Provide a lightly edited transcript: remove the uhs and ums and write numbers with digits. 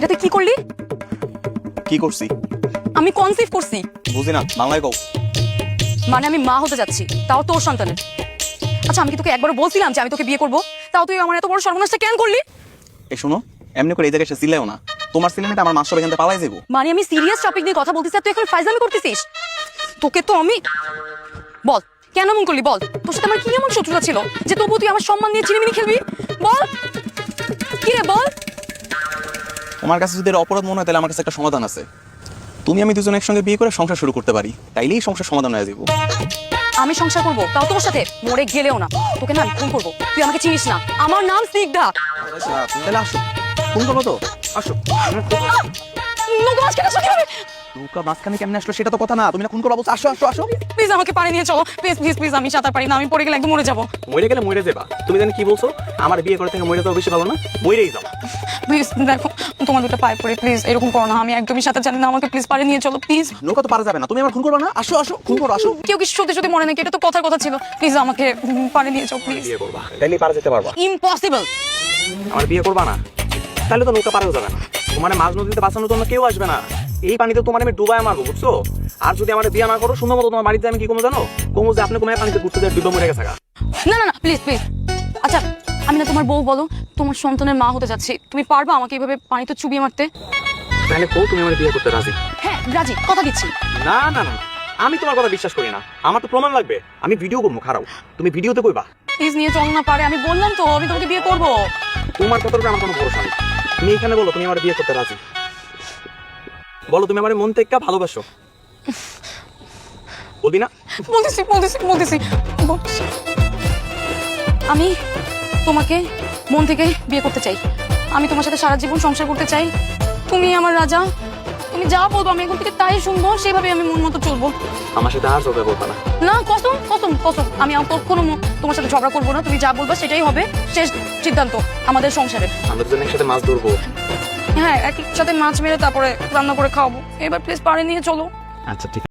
এটা তুই কি করলি? কি করছি? আমি কনসিভ করছি। বুঝি না, বাংলায় কও। মানে আমি মা হতে যাচ্ছি, তাও তোর সন্তানের। আচ্ছা, আমি কি তোকে একবার বলছিলাম যে আমি তোকে বিয়ে করব? তাও তুই আমার এত বড় সর্বনাশটা কেন করলি? এই শোনো, এমনি করে এই জায়গায় এসে চিল্লাইও না। তোমার ছেলে আমার মাস সব এখান থেকে পালাই যাবো। মানে আমি সিরিয়াস টপিক নিয়ে কথা বলতেছি আর তুই এখন ফাইজলামি করতেছিস। তোকে তো আমি বল কেন এমন করলি বল? তোর সাথে আমার কি এমন শত্রুতা ছিল যে তবু তুই আমার সম্মান নিয়ে চিনিমিনি খেলবি? বল কি রে বল। তোমার কাছে যদি এর অপরাধ মনে হয় তাহলে আমার কাছে একটা সমাধান আছে। তুমি আমি দুজন একসঙ্গে বিয়ে করে সংসার শুরু করতে পারি, তাইলেই সংসার সমাধান হয়ে যাবো। আমি সংসার করবো তাও তোর সাথে? মরে গেলেও না। তোকে না আমি খুন করবো। তুই আমাকে চিনিস না, আমার নাম স্নিগ্ধা। তাহলে আসো, ফোন করবো তো। আসো। নৌকা মাঝখানে আসো কিভাবে? নৌকা মাঝখানে কেমনে আসলো সেটা তো কথা না, তুমি না খুন করবো বলছো। আসো আসো আসো। প্লিজ আমাকে পানি নিয়ে চলো, প্লিজ প্লিজ প্লিজ। আমি সাঁতার পারি না, আমি পড়ে গেলে একদম মরে যাবো। মরে গেলে মরে যাবা? তুমি জানি কি বলছো? আমার বিয়ে করে থেকে মরে যাওয়া বেশি ভালো না? মরেই যাও। প্লিজ দেখো, তোমার দুটো পায়ে পড়ে, প্লিজ এরকম করো না। আমি একদমই সাঁতার জানি না, আমাকে প্লিজ পানি নিয়ে চলো প্লিজ। নৌকা তো পারা যাবে না, তুমি আমার খুন করবে না। আসো আসো, খুন করো আসো। কেউ কি সত্যি সত্যি মনে নাকি? এটা তো কথার কথা ছিল। প্লিজ আমাকে পানি নিয়ে চলো প্লিজ। বিয়ে করবা তাইলেই পারা যেতে পারবা। ইম্পসিবল। আমার বিয়ে করবা না তাহলে তো নৌকা পারেও যাবে না। তোমার মাঝ নদীতে বাঁচানোর জন্য কেউ আসবে না। এই পানিতে তোমার আমি ডুবায় মারবো, বুঝছো? আর যদি আমার বিয়ে না করো, সুন্দর মতো তোমার বাড়িতে আমি কি কমো জানো? কমো যে আপনি কমে পানিতে ঘুরতে যায় ডুবে মরে গেছে। না না না, প্লিজ প্লিজ। আচ্ছা, আমি না তোমার বউ, বলো তোমার সন্তানের মা হতে যাচ্ছি, তুমি পারবা আমাকে এইভাবে পানিতে চুবিয়ে মারতে? তাহলে কও তুমি আমার বিয়ে করতে রাজি? হ্যাঁ রাজি, কথা দিচ্ছি। না না না, আমি তোমার কথা বিশ্বাস করি না। আমার তো প্রমাণ লাগবে। আমি ভিডিও করবো, খারাপ। তুমি ভিডিওতে কইবা। প্লিজ নিয়ে চলো না পারে, আমি বললাম তো আমি তোমাকে বিয়ে করবো। তোমার কথার উপরে আমার কোনো ভরসা নেই। তুমি এখানে বলো তুমি আমার বিয়ে করতে রাজি। বলো তুমি আমার মন থেকে ভালোবাসো। বলবি না? বলতেছি বলতেছি বলতেছি বলতেছি। আমি তোমাকে মন থেকে বিয়ে করতে চাই। আমি তোমার সাথে সারা জীবন সংসার করতে চাই। তুমি আমার রাজা। তুমি যা বলবো আমি এখন থেকে তাই শুনবো, সেভাবে আমি মন মতো চলবো। আমার সাথে আর চলবে বলবা না? না, কসম কসম কসম। আমি আর কখনো তোমার সাথে ঝগড়া করবো না। তুমি যা বলবা সেটাই হবে, শেষ সিদ্ধান্ত আমাদের সংসারের। আমরা দুজন একসাথে মাছ ধরবো। হ্যাঁ, একসাথে মাছ মেরে তারপরে রান্না করে খাওয়াবো। এবার প্লিজ পানি নিয়ে চলো। আচ্ছা ঠিক